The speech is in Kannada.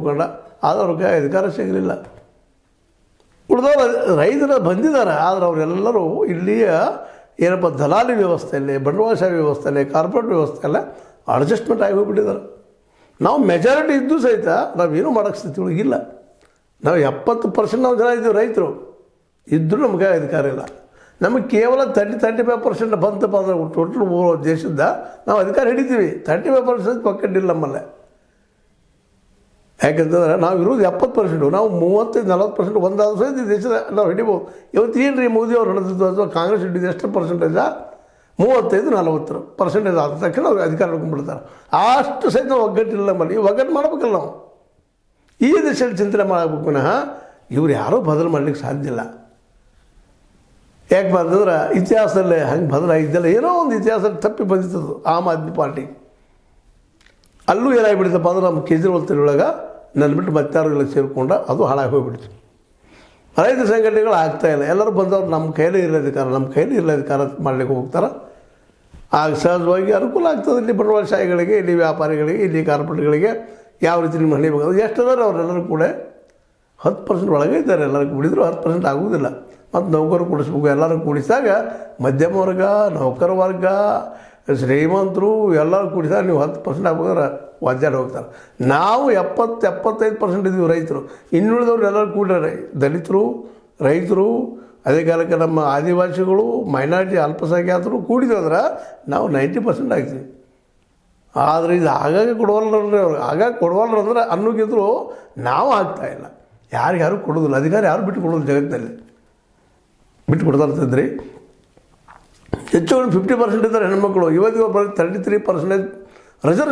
ಮುಖಂಡ, ಆದರೆ ಅವ್ರಿಗೆ ಅಧಿಕಾರ ಸಿಗಲಿಲ್ಲ. ಉಳಿದವರು ರೈತರ ಬಂದಿದ್ದಾರೆ, ಆದರೆ ಅವರೆಲ್ಲರೂ ಇಲ್ಲಿಯ ಏನಪ್ಪ ದಲಾಲಿ ವ್ಯವಸ್ಥೆಯಲ್ಲಿ, ಬಂಡವಾಳಶಾಹಿ ವ್ಯವಸ್ಥೆಯಲ್ಲಿ, ಕಾರ್ಪೊರೇಟ್ ವ್ಯವಸ್ಥೆಯಲ್ಲೇ ಅಡ್ಜಸ್ಟ್ಮೆಂಟ್ ಆಗಿ ಹೋಗ್ಬಿಟ್ಟಿದ್ದಾರೆ. ನಾವು ಮೆಜಾರಿಟಿ ಇದ್ದು ಸಹಿತ ನಾವೇನು ಮಾಡೋಕ್ಕೆ ಸ್ಥಿತಿ ಒಳಗಿಲ್ಲ. ನಾವು 70% ನಾವು ಜನ ಇದ್ದೀವಿ ರೈತರು, ಇದ್ದರೂ ನಮಗೆ ಅಧಿಕಾರ ಇಲ್ಲ. ನಮಗೆ ಕೇವಲ 35% ಬಂತಪ್ಪ ಅಂದರೆ ಟೋಟಲ್ ದೇಶದ ನಾವು ಅಧಿಕಾರ ಹಿಡಿತೀವಿ. 35% ಒಕ್ಕಟ್ಟಿಲ್ಲ ನಮ್ಮಲ್ಲೇ. ಯಾಕೆಂತಂದ್ರೆ ನಾವು ಇರೋದು 70%, ನಾವು 35-40% ಒಂದಾದ ಸಹಿತ ಈ ದೇಶದ ನಾವು ಹಿಡಿಬೋದು. ಇವತ್ತು ಏನು ರೀ ಮೋದಿ ಅವ್ರು ಹಿಡಿದಿದ್ದು ಅಥವಾ ಕಾಂಗ್ರೆಸ್ ಹಿಡಿದು ಎಷ್ಟು ಪರ್ಸೆಂಟೇಜ? 35-40% ಆದ ತಕ್ಷಣ ಅವ್ರಿಗೆ ಅಧಿಕಾರ ಹಿಡ್ಕೊಂಡ್ಬಿಡ್ತಾರೆ. ಅಷ್ಟು ಸಹಿತ ನಾವು ಒಗ್ಗಟ್ಟಿಲ್ಲ ನಮ್ಮಲ್ಲಿ. ಒಗ್ಗಟ್ಟು ಮಾಡ್ಬೇಕಲ್ಲ ನಾವು. ಈ ದಿಶೆಯಲ್ಲಿ ಚಿಂತನೆ ಮಾಡಬೇಕು ವಿನಃ ಇವ್ರು ಯಾರೂ ಬದಲು ಮಾಡಲಿಕ್ಕೆ ಸಾಧ್ಯ ಇಲ್ಲ. ಯಾಕೆ ಬಂತಂದ್ರೆ ಇತಿಹಾಸದಲ್ಲೇ ಹಂಗೆ ಬದಲಾಗಿದ್ದಲ್ಲ, ಏನೋ ಒಂದು ಇತಿಹಾಸದಲ್ಲಿ ತಪ್ಪಿ ಬಂದಿತ್ತದು ಆಮ್ ಆದ್ಮಿ ಪಾರ್ಟಿ. ಅಲ್ಲೂ ಏನಾಗಿಬಿಡ್ತಪ್ಪ ಅಂದ್ರೆ ನಮ್ಮ ಕೇಜ್ರಿವಾಲ್ ತಿರುಳಾಗ ನನ್ನ ಬಿಟ್ಟು ಮತ್ತಾರುಗಳ ಸೇರಿಕೊಂಡ ಅದು ಹಾಳಾಗಿ ಹೋಗ್ಬಿಡ್ತು. ರೈತ ಸಂಘಟನೆಗಳು ಆಗ್ತಾಯಿಲ್ಲ. ಎಲ್ಲರೂ ಬಂದವರು ನಮ್ಮ ಕೈಲೇ ಇರಲಿಲ್ಲ ಮಾಡಲಿಕ್ಕೆ ಹೋಗ್ತಾರೆ. ಆಗ ಸಹಜವಾಗಿ ಅನುಕೂಲ ಆಗ್ತದೆ. ಇಲ್ಲಿ ಬಂಡವಾಳಶಾಹಿಗಳಿಗೆ, ಇಲ್ಲಿ ವ್ಯಾಪಾರಿಗಳಿಗೆ, ಇಲ್ಲಿ ಕಾರ್ಪೊರೇಟ್ಗಳಿಗೆ ಯಾವ ರೀತಿ ನಿಮ್ಮ ಹಣಿ ಬೇಕಾದ್ರೆ ಎಷ್ಟಿದ್ದಾರೆ ಅವರೆಲ್ಲರೂ ಕೂಡ 10% ಒಳಗೆ ಇದ್ದಾರೆ. ಎಲ್ಲರಿಗೂ ಬಿಡಿದ್ರು 10% ಆಗುವುದಿಲ್ಲ. ಮತ್ತು ನೌಕರು ಕೂಡಿಸ್ಬೇಕು. ಎಲ್ಲರೂ ಕೂಡಿಸಿದಾಗ ಮಧ್ಯಮ ವರ್ಗ, ನೌಕರ ವರ್ಗ, ಶ್ರೀಮಂತರು ಎಲ್ಲರೂ ಕೂಡಿಸಿದಾಗ ನೀವು 10% ಆಗ್ಬೇಕಾದ್ರೆ ವಜ್ಜಾಡಿ ಹೋಗ್ತಾರೆ. ನಾವು 70-75% ಇದ್ದೀವಿ ರೈತರು. ಇನ್ನುಳಿದವ್ರು ಎಲ್ಲರೂ ಕೂಡ್ಯಾರೆ. ದಲಿತರು, ರೈತರು, ಅದೇ ಕಾಲಕ್ಕೆ ನಮ್ಮ ಆದಿವಾಸಿಗಳು, ಮೈನಾರಿಟಿ, ಅಲ್ಪಸಂಖ್ಯಾತರು ಕೂಡಿದ್ರೆ ನಾವು 90% ಆಗ್ತೀವಿ. ಆದರೆ ಇದು ಆಗಾಗ ಕೊಡವಲ್ರಿ ಅವ್ರು. ಆಗಾಗ ಕೊಡವಲ್ರಂದ್ರೆ ಅನ್ನೋಕ್ಕಿದ್ರು ನಾವು ಆಗ್ತಾಯಿಲ್ಲ. ಯಾರು ಕೊಡೋದಿಲ್ಲ. ಅಧಿಕಾರ ಯಾರು ಬಿಟ್ಟು ಕೊಡೋದು ಜಗತ್ತಿನಲ್ಲಿ ಬಿಟ್ಟು ಕೊಡ್ತಾ ಇರ್ತಿದ್ರಿ. ಹೆಚ್ಚು 50% ಇದ್ದಾರೆ ಹೆಣ್ಮಕ್ಳು. ಇವತ್ತಿಗೆ 33% ರಿಸರ್ವ್